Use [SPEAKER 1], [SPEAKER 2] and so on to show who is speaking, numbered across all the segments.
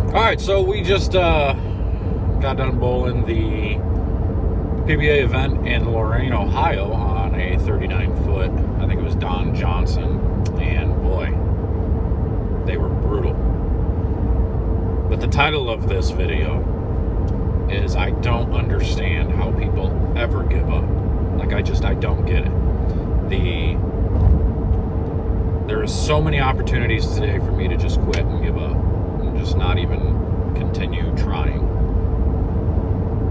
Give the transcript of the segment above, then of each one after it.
[SPEAKER 1] All right, so we just got done bowling the PBA event in Lorain, Ohio on a 39-foot, I think it was Don Johnson, and boy, they were brutal. But the title of this video is I don't understand how people ever give up. Like, I don't get it. There is so many opportunities today for me to just quit and give up and just not even continue trying.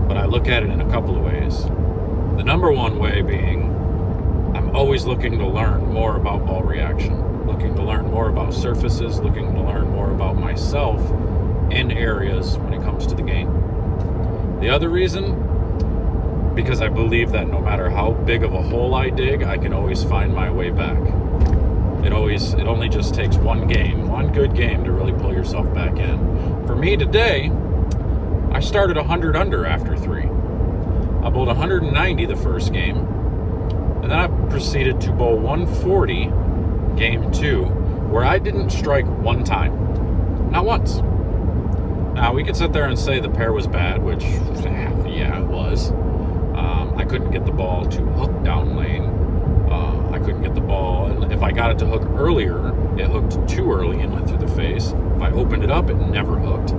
[SPEAKER 1] But I look at it in a couple of ways. The number one way being I'm always looking to learn more about ball reaction, looking to learn more about surfaces, looking to learn more about myself in areas when it comes to the game. The other reason, because I believe that no matter how big of a hole I dig, I can always find my way back. It only just takes one good game to really pull yourself back in. For me today, I started 100 under after 3. I bowled 190 the first game, and then I proceeded to bowl 140 game 2, where I didn't strike one time. Not once. Now, we could sit there and say the pair was bad, which, yeah, it was. I couldn't get the ball to hook down lane. I couldn't get the ball, and if I got it to hook earlier, it hooked too early and went through the face. If I opened it up, it never hooked.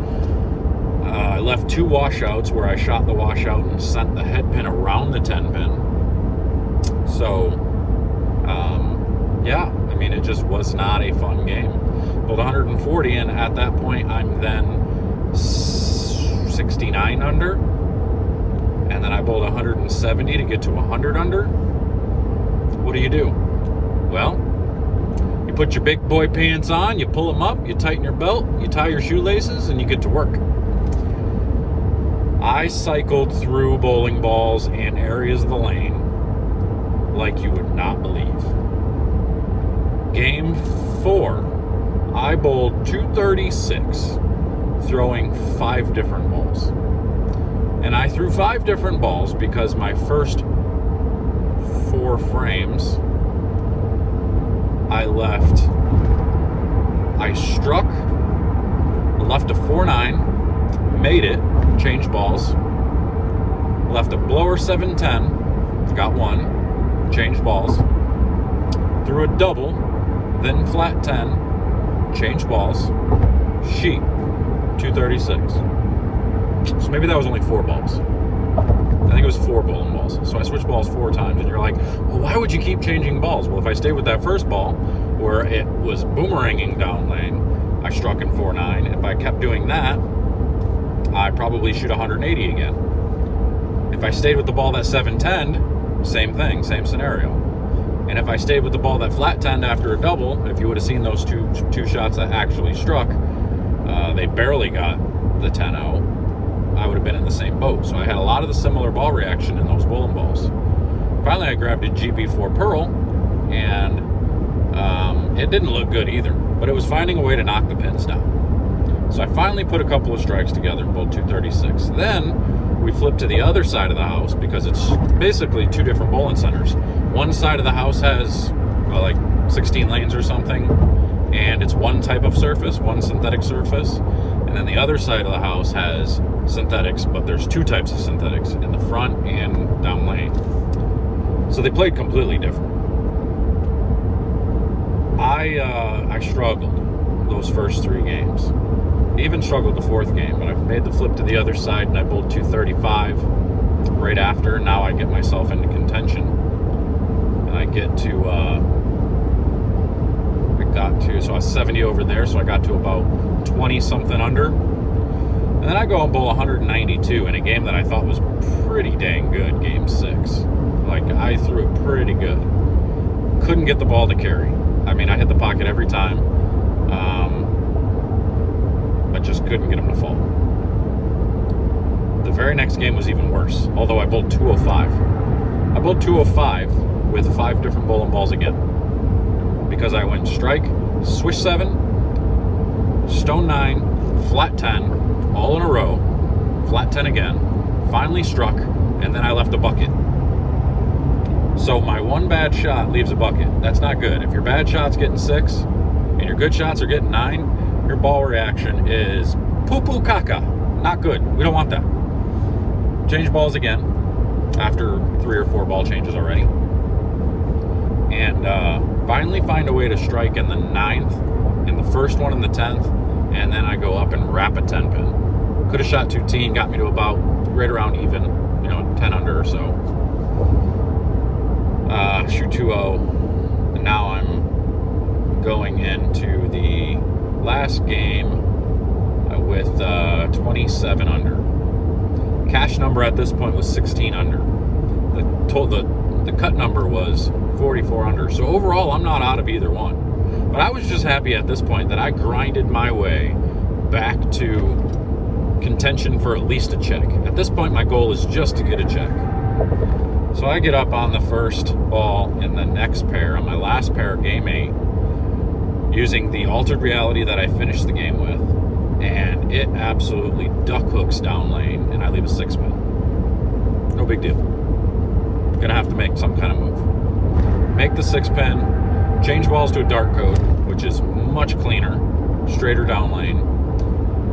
[SPEAKER 1] I left 2 washouts where I shot the washout and sent the head pin around the 10 pin. So, yeah, I mean, it just was not a fun game. Bowled 140, and at that point, I'm then 69 under. And then I bowled 170 to get to 100 under. What do? Well, you put your big boy pants on, you pull them up, you tighten your belt, you tie your shoelaces, and you get to work. I cycled through bowling balls in areas of the lane like you would not believe. Game 4, I bowled 236, throwing 5 different balls. And I threw 5 different balls because my first 4 frames, I struck, left a 4-9, made it, changed balls, left a blower 7-10, got 1, changed balls, threw a double, then flat 10, changed balls, sheet, 236. So maybe that was only 4 balls. I think it was 4 bowling balls. So I switched balls 4 times, and you're like, well, why would you keep changing balls? Well, if I stayed with that first ball, where it was boomeranging down lane, I struck in 4-9. If I kept doing that, I probably shoot 180 again. If I stayed with the ball that 7-10, same thing, same scenario. And if I stayed with the ball that flat 10 after a double, if you would have seen those two shots that actually struck, they barely got the 10-0. I would have been in the same boat. So I had a lot of the similar ball reaction in those bowling balls. Finally, I grabbed a GB4 Pearl, and it didn't look good either, but it was finding a way to knock the pins down. So I finally put a couple of strikes together, bowled 236. Then we flipped to the other side of the house because it's basically 2 different bowling centers. One side of the house has like 16 lanes or something, and it's one type of surface, one synthetic surface. And then the other side of the house has synthetics, but there's 2 types of synthetics, in the front and down lane. So they played completely different. I struggled those first 3 games. Even struggled the 4th game, but I've made the flip to the other side, and I bowled 235 right after. Now I get myself into contention, and I get to so I was 70 over there, so I got to about 20 something under, and then I go and bowl 192 in a game that I thought was pretty dang good, game 6. Like, I threw it pretty good. Couldn't get the ball to carry. I mean, I hit the pocket every time, but just couldn't get them to fall. The very next game was even worse, although I bowled 205. I bowled 205 with 5 different bowling balls again, because I went strike, swish 7, stone 9, flat 10, all in a row, flat 10 again, finally struck, and then I left a bucket. So my one bad shot leaves a bucket. That's not good. If your bad shot's getting 6 and your good shots are getting 9, your ball reaction is Poo-poo caca. Not good. We don't want that. Change balls again after 3 or 4 ball changes already. And finally find a way to strike in the 9th, in the first one in the 10th, and then I go up and wrap a 10 pin. Could have shot 2T, got me to about right around even, 10 under or so. Shoot 2-0. And now I'm going into the last game with 27 under. Cash number at this point was 16 under. The cut number was 44 under. So overall, I'm not out of either one. But I was just happy at this point that I grinded my way back to contention for at least a check. At this point, my goal is just to get a check. So I get up on the first ball in the next pair, on my last pair, game 8, using the altered reality that I finished the game with, and it absolutely duck hooks down lane, and I leave a 6-pin. No big deal. Gonna have to make some kind of move. Make the 6-pin, change balls to a dart code, which is much cleaner, straighter down lane,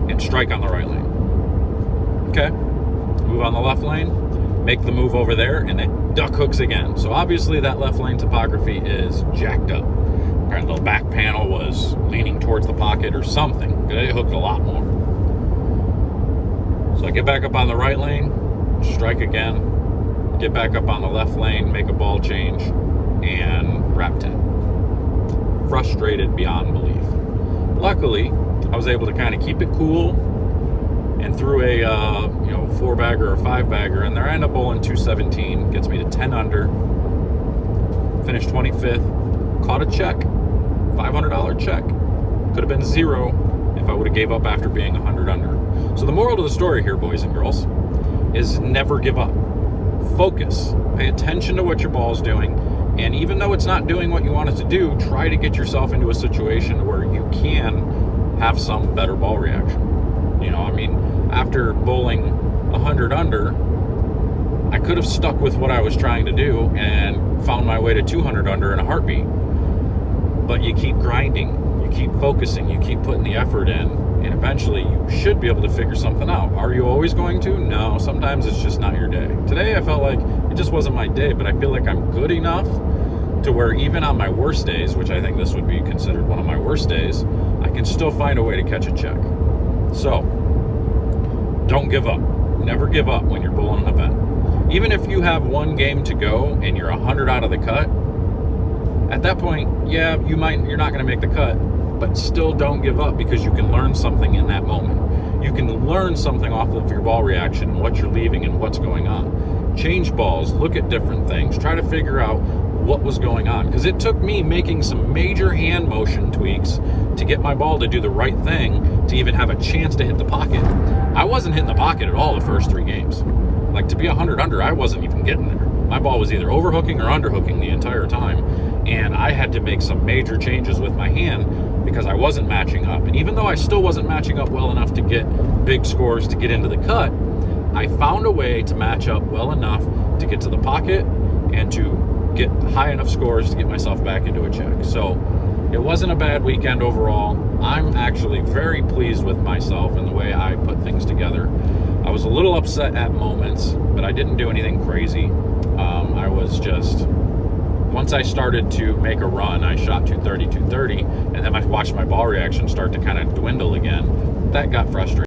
[SPEAKER 1] and strike on the right lane. Okay, move on the left lane, make the move over there, and it duck hooks again. So obviously that left lane topography is jacked up. Apparently the back panel was leaning towards the pocket or something. It hooked a lot more. So I get back up on the right lane, strike again, get back up on the left lane, make a ball change, and wrap 10. Frustrated beyond belief. Luckily, I was able to kind of keep it cool and threw a 4-bagger or 5-bagger in there. I end up bowling 217, gets me to 10 under, finished 25th, caught a check, $500 check. Could have been 0 if I would have gave up after being 100 under. So the moral to the story here, boys and girls, is never give up. Focus, pay attention to what your ball's doing, and even though it's not doing what you want it to do, try to get yourself into a situation where you can have some better ball reaction. After bowling 100 under, I could have stuck with what I was trying to do and found my way to 200 under in a heartbeat. But you keep grinding, you keep focusing, you keep putting the effort in, and eventually you should be able to figure something out. Are you always going to? No, sometimes it's just not your day. Today I felt like it just wasn't my day, but I feel like I'm good enough to where even on my worst days, which I think this would be considered one of my worst days, I can still find a way to catch a check. So, don't give up. Never give up when you're bowling an event. Even if you have one game to go and you're 100 out of the cut, at that point, you're not going to make the cut, but still don't give up, because you can learn something in that moment. You can learn something off of your ball reaction, what you're leaving and what's going on. Change balls, look at different things, try to figure out what was going on, because it took me making some major hand motion tweaks to get my ball to do the right thing to even have a chance to hit the pocket. I wasn't hitting the pocket at all the first 3 games. Like, to be 100 under, I wasn't even getting there. My ball was either overhooking or underhooking the entire time, and I had to make some major changes with my hand because I wasn't matching up. And even though I still wasn't matching up well enough to get big scores to get into the cut, I found a way to match up well enough to get to the pocket and to get high enough scores to get myself back into a check. So it wasn't a bad weekend overall. I'm actually very pleased with myself and the way I put things together. I was a little upset at moments, but I didn't do anything crazy. I was just, once I started to make a run, I shot 230, and then I watched my ball reaction start to kind of dwindle again. That got frustrating.